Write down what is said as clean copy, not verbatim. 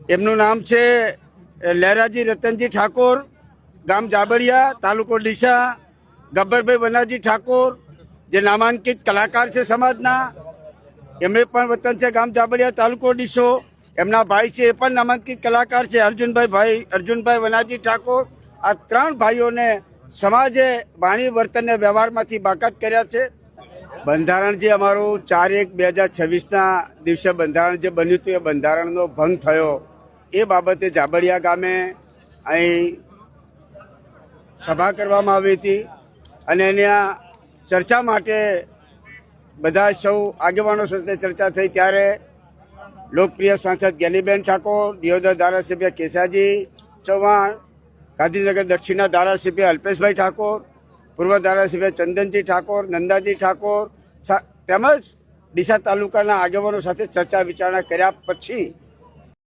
એમનું નામ છે લહેરાજી રતનજી ઠાકોર, ગામ જાબડિયા, તાલુકો ડીસા. ગબ્બરભાઈ વનાજી ઠાકોર, જે નામાંકિત કલાકાર છે સમાજના, એમને પણ વતન છે ગામ જાબડિયા, તાલુકો ડીસો. એમના ભાઈ છે એ પણ નામાંકિત કલાકાર છે, અર્જુનભાઈ વનાજી ઠાકોર. આ 3 ભાઈઓને સમાજે વાણી વર્તનને વ્યવહારમાંથી બાકાત કર્યા છે. બંધારણ જે અમારું 4/1/2026ના દિવસે બંધારણ જે બન્યું હતું, એ બંધારણનો ભંગ થયો એ બાબતે જાબડિયા ગામે અહીં સભા કરવામાં આવી હતી અને એના ચર્ચા માટે બધા સૌ આગેવાનો સાથે ચર્ચા થઈ. ત્યારે લોકપ્રિય સાંસદ જ્ઞાનીબેન ઠાકોર, દિયોદર ધારાસભ્ય કેશાજી ચૌહાણ, ગાંધીનગર દક્ષિણના ધારાસભ્ય અલ્પેશભાઈ ઠાકોર, પૂર્વ ધારાસભ્ય ચંદનજી ઠાકોર, નંદાજી ઠાકોર તેમજ ડીસા તાલુકાના આગેવાનો સાથે ચર્ચા વિચારણા કર્યા પછી